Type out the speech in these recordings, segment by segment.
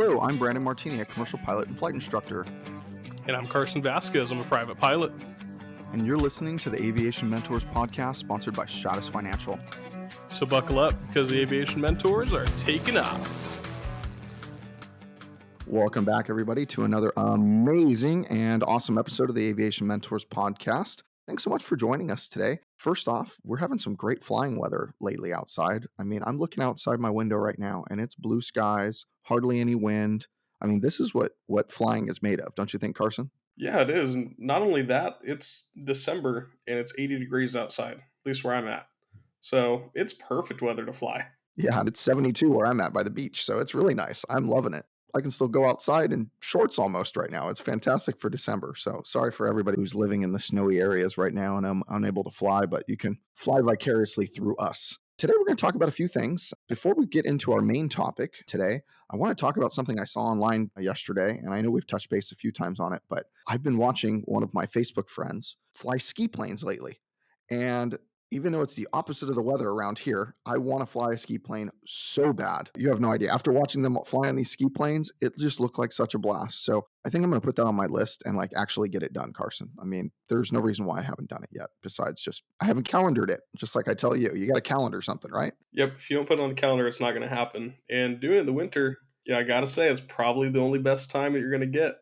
Hello, I'm Brandon Martini, a commercial pilot and flight instructor. And I'm Carson Vasquez. I'm a private pilot. And you're listening to the Aviation Mentors podcast sponsored by Stratus Financial. So buckle up because the Aviation Mentors are taking off. Welcome back, everybody, to another amazing and awesome episode of the Aviation Mentors podcast. Thanks so much for joining us today. First off, we're having some great flying weather lately outside. I mean, I'm looking outside my window right now, and it's blue skies, hardly any wind. I mean, this is what flying is made of, don't you think, Carson? Yeah, it is. And not only that, it's December and it's 80 degrees outside, at least where I'm at. So it's perfect weather to fly. Yeah, and it's 72 where I'm at by the beach, so it's really nice. I'm loving it. I can still go outside in shorts almost right now. It's fantastic for December. So sorry for everybody who's living in the snowy areas right now and I'm unable to fly, but you can fly vicariously through us. Today, we're going to talk about a few things. Before we get into our main topic today, I want to talk about something I saw online yesterday, and I know we've touched base a few times on it, but I've been watching one of my Facebook friends fly ski planes lately. And even though it's the opposite of the weather around here, I want to fly a ski plane so bad. You have no idea. After watching them fly on these ski planes, it just looked like such a blast. So I think I'm going to put that on my list and actually get it done, Carson. I mean, there's no reason why I haven't done it yet, besides just I haven't calendared it. Just like I tell you, you got to calendar something, right? Yep, if you don't put it on the calendar, it's not going to happen. And doing it in the winter, I got to say, it's probably the only best time that you're going to get.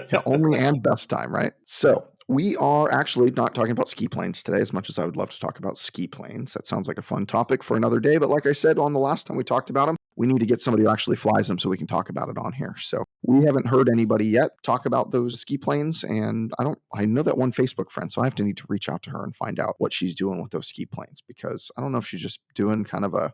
Yeah, only and best time, right? So we are actually not talking about ski planes today as much as I would love to talk about ski planes. That sounds like a fun topic for another day. But like I said on the last time we talked about them, we need to get somebody who actually flies them so we can talk about it on here. So we haven't heard anybody yet talk about those ski planes. And I know that one Facebook friend, so I have to need to reach out to her and find out what she's doing with those ski planes, because I don't know if she's just doing kind of a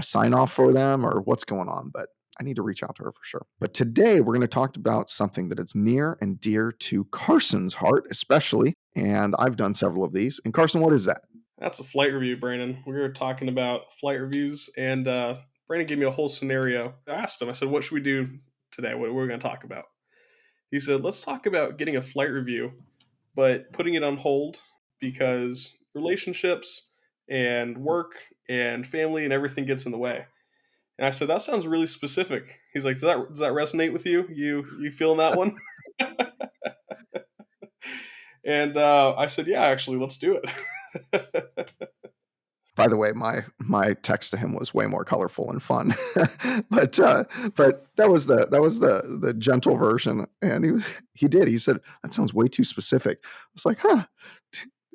sign off for them or what's going on, but I need to reach out to her for sure. But today we're going to talk about something that is near and dear to Carson's heart, especially. And I've done several of these. And Carson, what is that? That's a flight review, Brandon. We were talking about flight reviews, and Brandon gave me a whole scenario. I asked him, I said, what should we do today? What are we going to talk about? He said, let's talk about getting a flight review, but putting it on hold because relationships and work and family and everything gets in the way. And I said, that sounds really specific. He's like, does that resonate with you? You feeling that one? And I said, yeah, actually, let's do it. By the way, my text to him was way more colorful and fun, but that was the gentle version, and he said, that sounds way too specific. I was like, huh.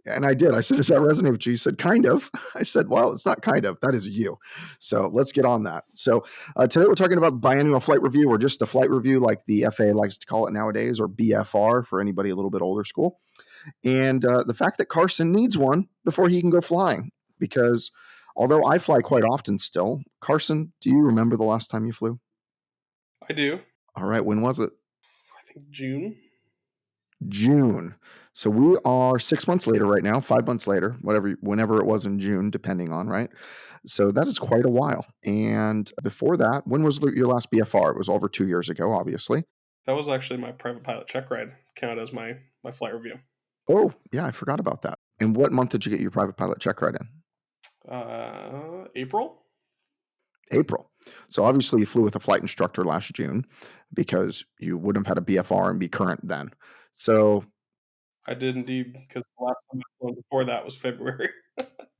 And I did. I said, does that resonate with you? He said, kind of. I said, well, it's not kind of. That is you. So let's get on that. So today we're talking about biannual flight review, or just a flight review like the FAA likes to call it nowadays, or BFR for anybody a little bit older school. And the fact that Carson needs one before he can go flying. Because although I fly quite often still, Carson, do you remember the last time you flew? I do. All right. When was it? I think June. So we are 6 months later right now, 5 months later, whenever it was in June, depending on, right? So that is quite a while. And before that, when was your last BFR? It was over 2 years ago, obviously. That was actually my private pilot check ride, counted as my flight review. Oh, yeah, I forgot about that. And what month did you get your private pilot check ride in? April. So obviously you flew with a flight instructor last June because you wouldn't have had a BFR and be current then. So I did indeed, because the last time I flew before that was February.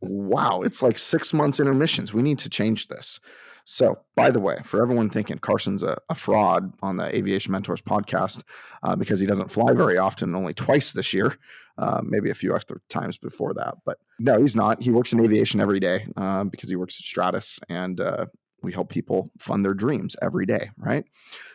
Wow, it's like 6 months intermissions. We need to change this. So, by the way, for everyone thinking Carson's a fraud on the Aviation Mentors podcast because he doesn't fly very often, only twice this year, maybe a few extra times before that. But no, he's not. He works in aviation every day because he works at Stratus, and we help people fund their dreams every day, right?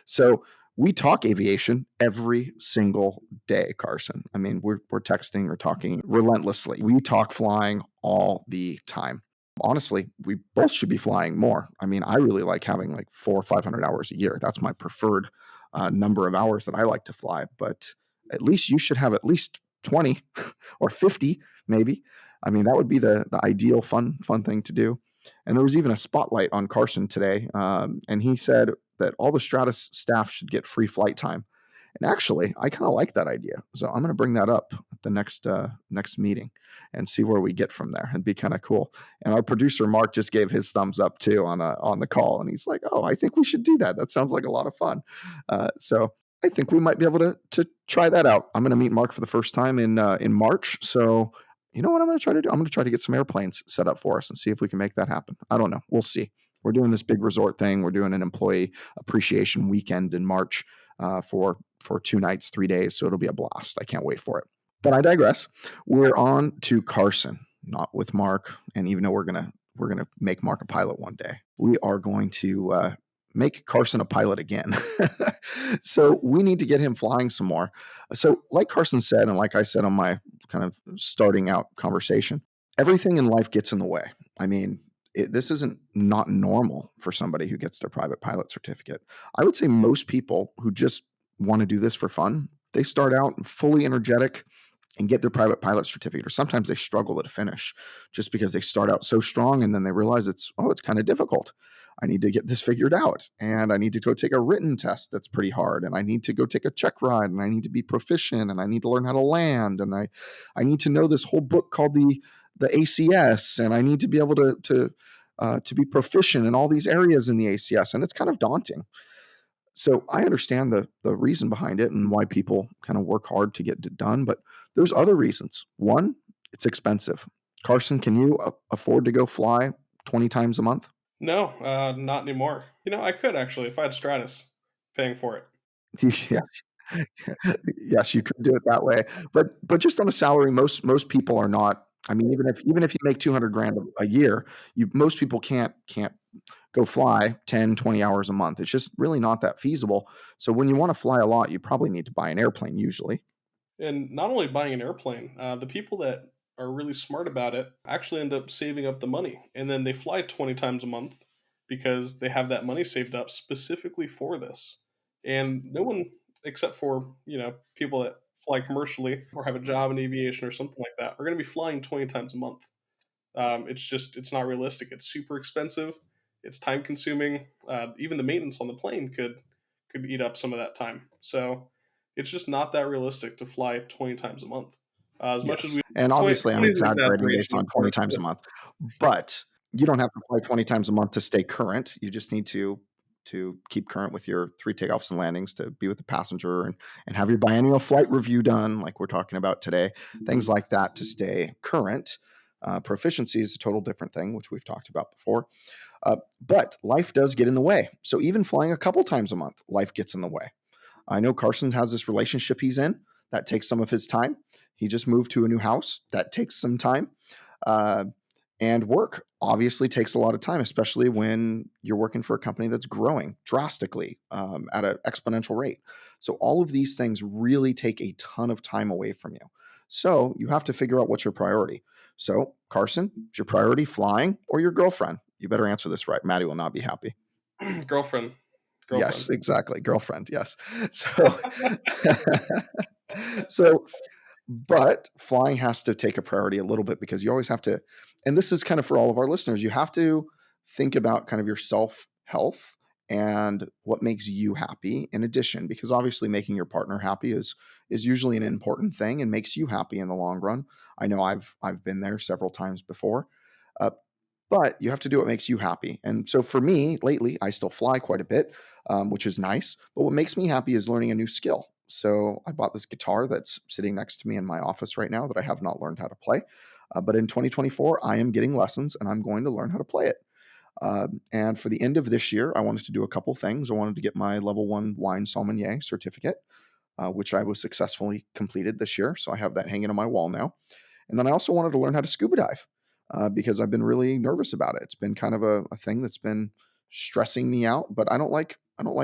So we talk aviation every single day, Carson. I mean, we're texting or talking relentlessly. We talk flying all the time. Honestly, we both should be flying more. I mean, I really like having like 400 or 500 hours a year. That's my preferred number of hours that I like to fly. But at least you should have at least 20 or 50, maybe. I mean, that would be the ideal fun thing to do. And there was even a spotlight on Carson today, and he said that all the Stratus staff should get free flight time. And actually, I kind of like that idea. So I'm going to bring that up at the next meeting and see where we get from there. It'd be kind of cool. And our producer Mark just gave his thumbs up too on the call, and he's like, "Oh, I think we should do that. That sounds like a lot of fun." So I think we might be able to try that out. I'm going to meet Mark for the first time in March. So you know what I'm going to try to do? I'm going to try to get some airplanes set up for us and see if we can make that happen. I don't know. We'll see. We're doing this big resort thing. We're doing an employee appreciation weekend in March for 2 nights, 3 days. So it'll be a blast. I can't wait for it. But I digress. We're on to Carson, not with Mark. And even though we're gonna make Mark a pilot one day, we are going to make Carson a pilot again. So we need to get him flying some more. So, like Carson said, and like I said on my kind of starting out conversation, everything in life gets in the way. I mean, this isn't not normal for somebody who gets their private pilot certificate. I would say most people who just want to do this for fun, they start out fully energetic and get their private pilot certificate, or sometimes they struggle to finish just because they start out so strong and then they realize it's kind of difficult. I need to get this figured out, and I need to go take a written test that's pretty hard, and I need to go take a check ride, and I need to be proficient, and I need to learn how to land, and I need to know this whole book called the ACS, and I need to be able to be proficient in all these areas in the ACS, and it's kind of daunting. So I understand the reason behind it and why people kind of work hard to get it done, but there's other reasons. One, it's expensive. Carson, can you afford to go fly 20 times a month? No, not anymore. I could actually if I had Stratus paying for it. Yes. Yes, you could do it that way. But just on a salary, most people are not. I mean, even if you make 200 grand a year, most people can't go fly 10, 20 hours a month. It's just really not that feasible. So when you want to fly a lot, you probably need to buy an airplane usually. And not only buying an airplane, the people that are really smart about it actually end up saving up the money. And then they fly 20 times a month because they have that money saved up specifically for this. And no one, except for, people that fly commercially or have a job in aviation or something like that, are going to be flying 20 times a month. It's not realistic. It's super expensive. It's time consuming. Even the maintenance on the plane could eat up some of that time. So it's just not that realistic to fly 20 times a month. As much as Yes. we And 20, obviously I'm 20 is an exaggerating based exaggeration, on of 20 course, times but a month, but you don't have to fly 20 times a month to stay current. You just need to keep current with your 3 takeoffs and landings, to be with the passenger and have your biennial flight review done like we're talking about today. Things like that to stay current. Proficiency is a total different thing, which we've talked about before. But life does get in the way. So even flying a couple times a month, life gets in the way. I know Carson has this relationship he's in that takes some of his time. He just moved to a new house that takes some time. Uh, and work obviously takes a lot of time, especially when you're working for a company that's growing drastically at an exponential rate. So all of these things really take a ton of time away from you. So you have to figure out what's your priority. So Carson, is your priority flying or your girlfriend? You better answer this right. Maddie will not be happy. girlfriend, Yes, girlfriend. exactly. Girlfriend. Yes. So, so but flying has to take a priority a little bit because you always have to, and this is kind of for all of our listeners, you have to think about kind of your self health and what makes you happy in addition, because obviously making your partner happy is usually an important thing and makes you happy in the long run. I know I've been there several times before. Uh, but you have to do what makes you happy. And so for me, lately, I still fly quite a bit, which is nice. But what makes me happy is learning a new skill. So I bought this guitar that's sitting next to me in my office right now that I have not learned how to play. But in 2024, I am getting lessons and I'm going to learn how to play it. And for the end of this year, I wanted to do a couple things. I wanted to get my level one wine sommelier certificate, which I was successfully completed this year. So I have that hanging on my wall now. And then I also wanted to learn how to scuba dive because I've been really nervous about it. It's been kind of a thing that's been stressing me out, but I don't like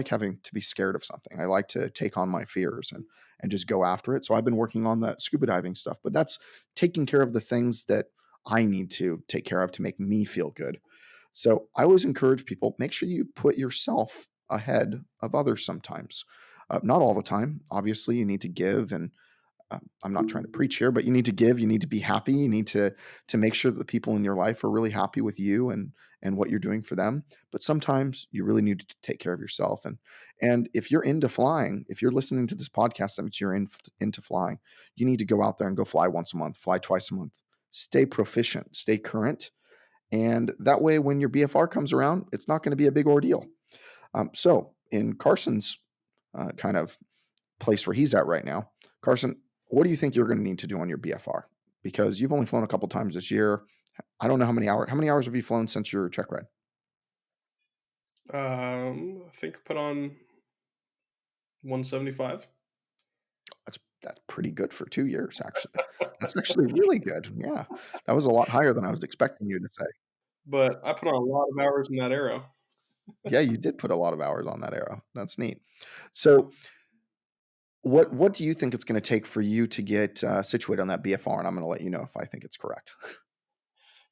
having to be scared of something. I like to take on my fears and just go after it. So I've been working on that scuba diving stuff, but that's taking care of the things that I need to take care of to make me feel good. So I always encourage people, make sure you put yourself ahead of others sometimes. Not all the time. Obviously, you need to give and I'm not trying to preach here, but you need to give, you need to be happy, you need to make sure that the people in your life are really happy with you and what you're doing for them. But sometimes you really need to take care of yourself. And if you're into flying, if you're listening to this podcast, that means you're into flying. You need to go out there and go fly once a month, fly twice a month. Stay proficient, stay current, and that way, when your BFR comes around, it's not going to be a big ordeal. So, in Carson's kind of place where he's at right now, Carson, what do you think you're going to need to do on your BFR? Because you've only flown a couple times this year. I don't know how many hours. How many hours have you flown since your check ride? I think I put on 175. That's pretty good for 2 years, actually. That's actually really good. Yeah, that was a lot higher than I was expecting you to say. But I put on a lot of hours in that arrow. Yeah, you did put a lot of hours on that arrow. That's neat. So, what do you think it's going to take for you to get situated on that BFR? And I'm going to let you know if I think it's correct.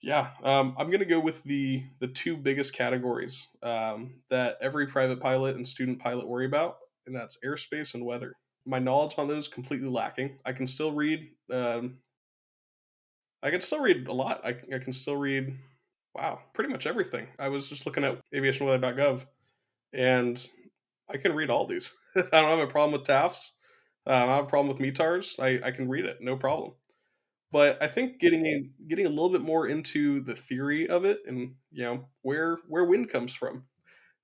Yeah, I'm gonna go with the two biggest categories that every private pilot and student pilot worry about, and that's airspace and weather. My knowledge on those completely lacking. I can still read. I can still read a lot. I can still read. Wow, pretty much everything. I was just looking at aviationweather.gov, and I can read all these. I don't have a problem with TAFs. I don't have a problem with METARs. I can read it, no problem. But I think getting a little bit more into the theory of it, and where wind comes from.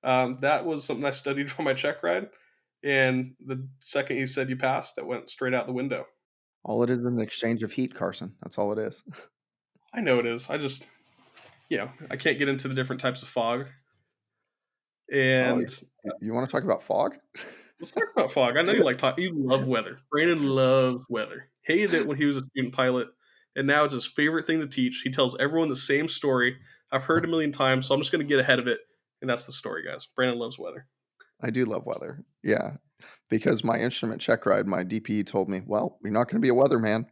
That was something I studied for my check ride, and the second you said you passed, that went straight out the window. All it is an exchange of heat, Carson. That's all it is. I know it is. I just I can't get into the different types of fog. Oh, And you want to talk about fog? let's talk about fog. I know you like talk. You love weather. Brandon loves weather. Hated it when he was a student pilot, and now it's his favorite thing to teach. He tells everyone the same story. I've heard it a million times, so I'm just going to get ahead of it, and that's the story, guys. Brandon loves weather. I do love weather. Yeah, because my instrument check ride, my DPE told me, "Well, you're not going to be a weatherman,"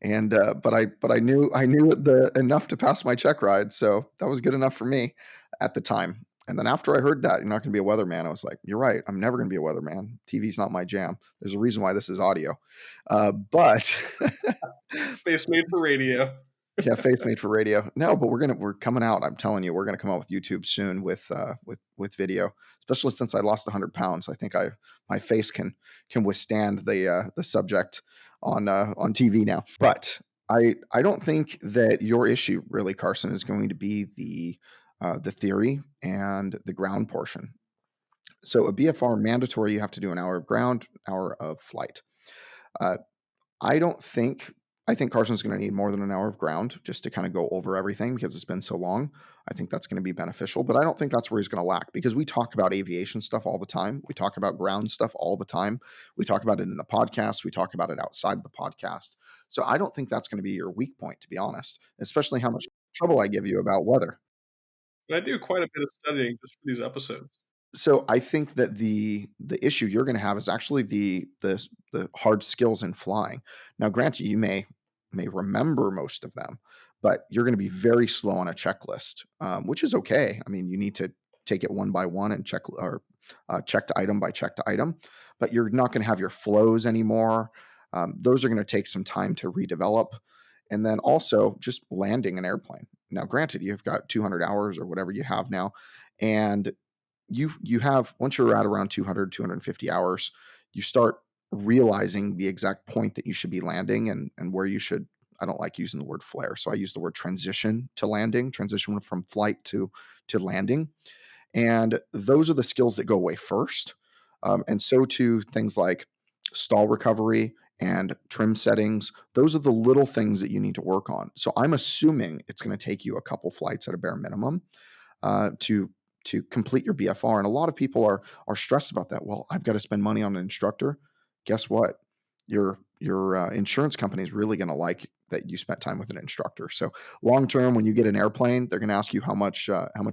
and but I knew the enough to pass my check ride, so that was good enough for me at the time. And then after I heard that you're not going to be a weatherman, I was like, "You're right. I'm never going to be a weatherman. TV's not my jam. There's a reason why this is audio." But Face made for radio. yeah, face made for radio. No, but we're coming out. I'm telling you, we're gonna come out with YouTube soon with video, especially since I lost 100 pounds. I think my face can withstand the subject on TV now. But I don't think that your issue really, Carson, is going to be the theory and the ground portion. So a BFR mandatory, you have to do an hour of ground, hour of flight. Uh, I don't think I think Carson's going to need more than an hour of ground just to kind of go over everything because it's been so long. I think that's going to be beneficial, but I don't think that's where he's going to lack because we talk about aviation stuff all the time. We talk about ground stuff all the time. We talk about it in the podcast. We talk about it outside of the podcast. So I don't think that's going to be your weak point, to be honest, especially how much trouble I give you about weather. And I do quite a bit of studying just for these episodes. So I think that the issue you're going to have is actually the hard skills in flying. Now, granted, you may remember most of them, but you're going to be very slow on a checklist, which is okay. I mean, you need to take it one by one and check to item by check to item, but you're not going to have your flows anymore. Those are going to take some time to redevelop. And then also just landing an airplane. Now, granted, you've got 200 hours or whatever you have now, and you have once you're at around 200 250 hours, you start realizing the exact point that you should be landing and where you should. I don't like using the word flare, so I use the word transition to landing, transition from flight to landing, and those are the skills that go away first. And so too things like stall recovery and trim settings. Those are the little things that you need to work on. So I'm assuming it's going to take you a couple flights at a bare minimum to complete your BFR. And a lot of people are stressed about that. Well, I've got to spend money on an instructor. Guess what? Your insurance company is really going to like that you spent time with an instructor. So long term, when you get an airplane, they're going to ask you how much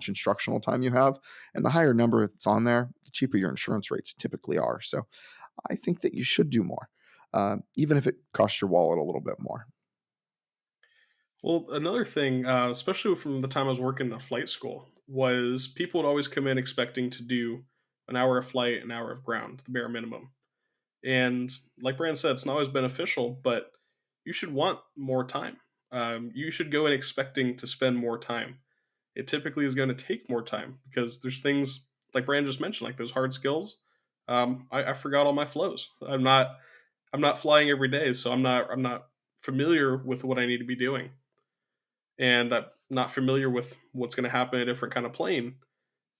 instructional time you have, and the higher number that's on there, the cheaper your insurance rates typically are. So I think that you should do more, even if it costs your wallet a little bit more. Well, another thing, especially from the time I was working in a flight school, was people would always come in expecting to do an hour of flight, an hour of ground, the bare minimum. And like Brand said, it's not always beneficial, but you should want more time. You should go in expecting to spend more time. It typically is going to take more time because there's things like Brand just mentioned, like those hard skills. I forgot all my flows. I'm not flying every day, so I'm not familiar with what I need to be doing, and I'm not familiar with what's going to happen in a different kind of plane,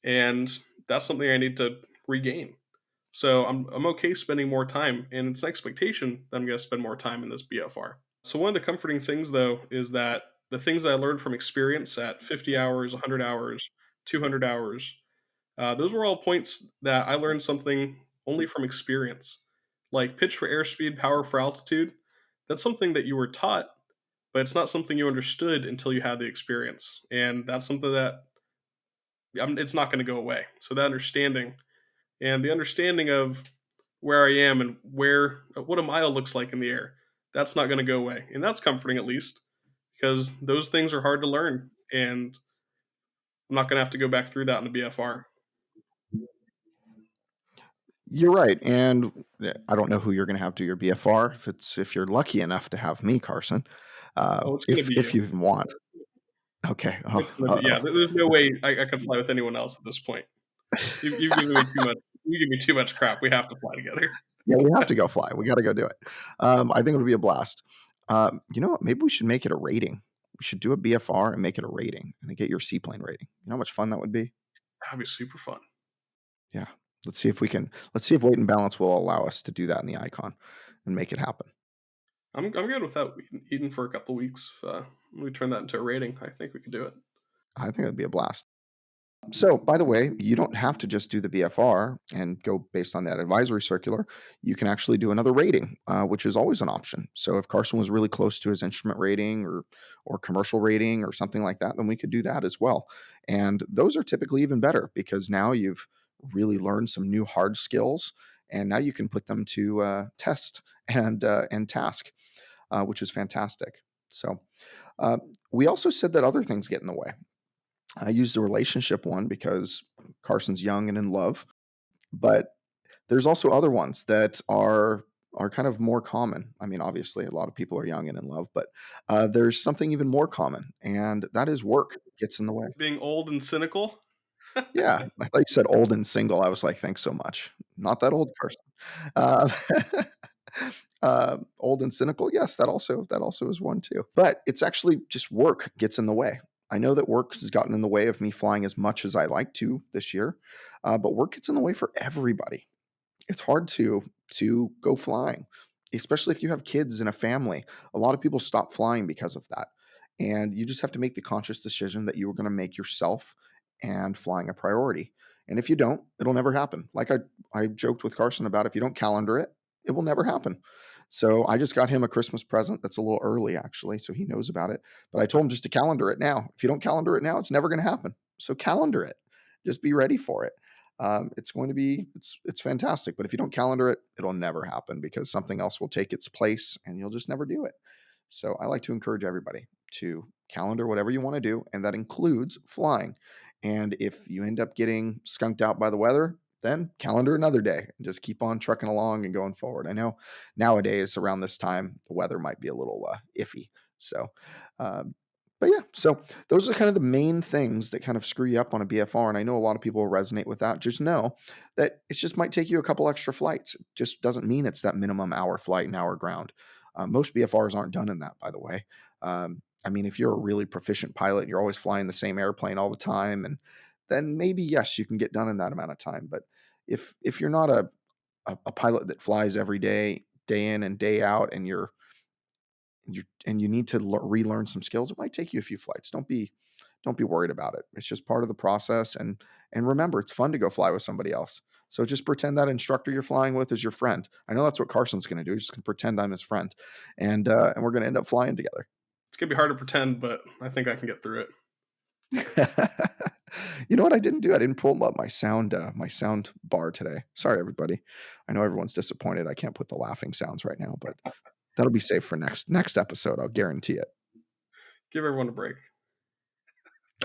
and that's something I need to regain. So I'm okay spending more time, and it's an expectation that I'm going to spend more time in this BFR. So one of the comforting things, though, is that the things that I learned from experience at 50 hours, 100 hours, 200 hours, those were all points that I learned something only from experience. Like pitch for airspeed, power for altitude. That's something that you were taught, but it's not something you understood until you had the experience. And that's something that it's not going to go away. So that understanding and the understanding of where I am and where what a mile looks like in the air, that's not going to go away. And that's comforting at least because those things are hard to learn. And I'm not going to have to go back through that in the BFR. You're right, and I don't know who you're going to have do your BFR. If you're lucky enough to have me, Carson, Oh, it's going to if be if you. you even want. Okay. Oh, It's gonna be, yeah, uh-oh. there's no It's way I could fly with anyone else at this point. You've given me too much. You give me too much crap. We have to fly together. Yeah, we have to go fly. We gotta go do it. I think it'll be a blast. You know what? Maybe we should make it a rating. We should do a BFR and make it a rating, and then get your seaplane rating. You know how much fun that would be? That'd be super fun. Yeah. Let's see if weight and balance will allow us to do that in the Icon and make it happen. I'm good without eating for a couple weeks. If, we turn that into a rating, I think we could do it. I think it'd be a blast. So, by the way, you don't have to just do the BFR and go based on that advisory circular. You can actually do another rating, which is always an option. So, if Carson was really close to his instrument rating or commercial rating or something like that, then we could do that as well. And those are typically even better because now you've really learned some new hard skills, and now you can put them to test and task, which is fantastic. So, uh, we also said that other things get in the way. I used a relationship one because Carson's young and in love, but there's also other ones that are kind of more common. I mean, obviously, a lot of people are young and in love, but there's something even more common, and that is work gets in the way. Being old and cynical. Yeah, I thought you said old and single. I was like, thanks so much. Not that old, Carson. Uh, old and cynical. Yes, that also is one too. But it's actually just work gets in the way. I know that work has gotten in the way of me flying as much as I like to this year, but work gets in the way for everybody. It's hard to go flying, especially if you have kids and a family. A lot of people stop flying because of that. And you just have to make the conscious decision that you are going to make yourself and flying a priority. And if you don't, it'll never happen. Like I joked with Carson about, if you don't calendar it, it will never happen. So I just got him a Christmas present that's a little early, actually, so he knows about it. But I told him just to calendar it now. If you don't calendar it now, it's never going to happen. So calendar it. Just be ready for it. It's going to be it's fantastic. But if you don't calendar it, it'll never happen because something else will take its place and you'll just never do it. So I like to encourage everybody to calendar whatever you want to do, and that includes flying. And if you end up getting skunked out by the weather, then calendar another day and just keep on trucking along and going forward. I know nowadays around this time the weather might be a little iffy. So, um, but yeah, so those are kind of the main things that kind of screw you up on a BFR. And I know a lot of people will resonate with that. Just know that it just might take you a couple extra flights. It just doesn't mean it's that minimum hour flight and hour ground. Most BFRs aren't done in that, by the way. I mean, if you're a really proficient pilot and you're always flying the same airplane all the time, and then maybe yes, you can get done in that amount of time. But if you're not a pilot that flies every day, day in and day out, and you need to relearn some skills, it might take you a few flights. Don't be worried about it. It's just part of the process. And remember, it's fun to go fly with somebody else. So just pretend that instructor you're flying with is your friend. I know that's what Carson's going to do. He's just going to pretend I'm his friend, and we're going to end up flying together. It's gonna be hard to pretend, but I think I can get through it. You know what I didn't do? I didn't pull up my sound bar today. Sorry, everybody. I know everyone's disappointed. I can't put the laughing sounds right now, but that'll be safe for next episode. I'll guarantee it. Give everyone a break.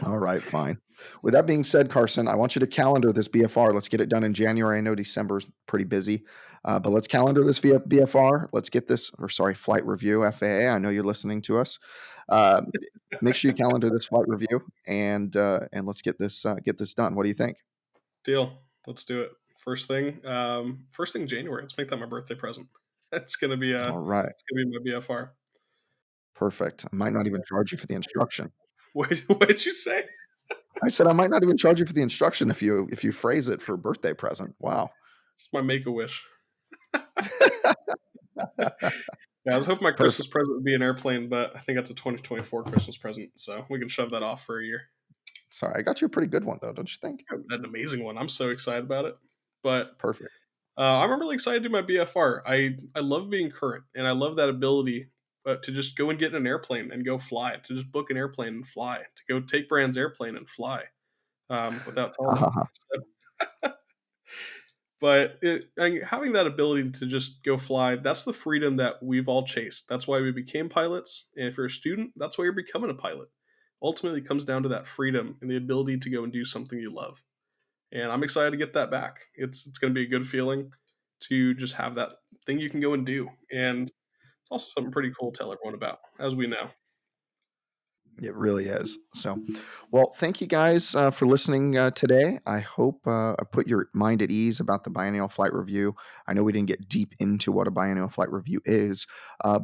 All right, fine. With that being said, Carson, I want you to calendar this BFR. Let's get it done in January. I know December's pretty busy, but let's calendar this via BFR. Let's get this, or sorry, flight review, FAA. I know you're listening to us. Uh, Make sure you calendar this flight review, and let's get this done. What do you think? Deal. Let's do it. First thing January. Let's make that my birthday present. That's gonna be All right, it's gonna be my BFR. perfect. I might not even charge you for the instruction. What did you say? I said I might not even charge you for the instruction if you phrase it for birthday present. Wow. It's my make a wish. Yeah, I was hoping my Christmas Perfect. present would be an airplane, but I think that's a 2024 Christmas present, so we can shove that off for a year. Sorry, I got you a pretty good one though, don't you think? An amazing one. I'm so excited about it. But Perfect. I'm really excited to do my BFR. I love being current, and I love that ability to just go and get in an airplane and go fly, to just book an airplane and fly, to go take Brand's airplane and fly without Ha telling ha him. ha. But having that ability to just go fly, that's the freedom that we've all chased. That's why we became pilots. And if you're a student, that's why you're becoming a pilot. Ultimately, it comes down to that freedom and the ability to go and do something you love. And I'm excited to get that back. It's going to be a good feeling to just have that thing you can go and do. And it's also something pretty cool to tell everyone about, as we know. It really is. So, well, thank you guys for listening today. I hope I put your mind at ease about the biennial flight review. I know we didn't get deep into what a biennial flight review is,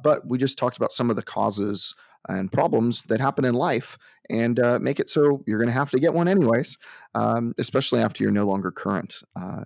but we just talked about some of the causes and problems that happen in life and make it so you're going to have to get one anyways, especially after you're no longer current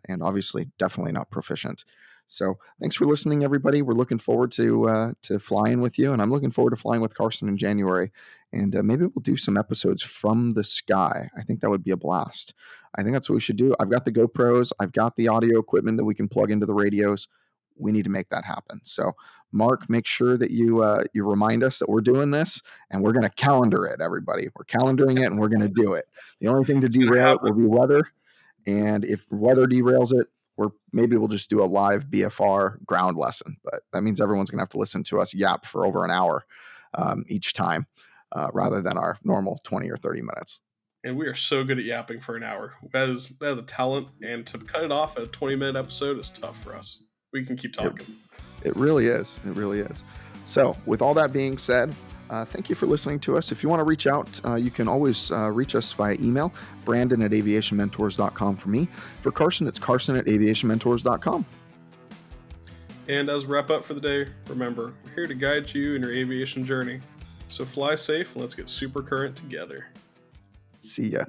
and obviously definitely not proficient. So, thanks for listening, everybody. We're looking forward to flying with you, and I'm looking forward to flying with Carson in January. And maybe we'll do some episodes from the sky. I think that would be a blast. I think that's what we should do. I've got the GoPros, I've got the audio equipment that we can plug into the radios. We need to make that happen. So, Mark, make sure that you remind us that we're doing this, and we're going to calendar it. Everybody, we're calendaring it, and we're going to do it. The only thing to It's going to derail it happen. will be weather, and if weather derails it, we'll just do a live BFR ground lesson. But that means everyone's going to have to listen to us yap for over an hour each time, rather than our normal 20 or 30 minutes. And we are so good at yapping for an hour. That is a talent, and to cut it off at a 20-minute episode is tough for us. We can keep It, talking. it really is. It really is. So, with all that being said, thank you for listening to us. If you want to reach out, you can always reach us via email, brandon@aviationmentors.com for me. For Carson, it's carson@aviationmentors.com. And as we wrap up for the day, remember, we're here to guide you in your aviation journey. So fly safe and let's get super current together. See ya.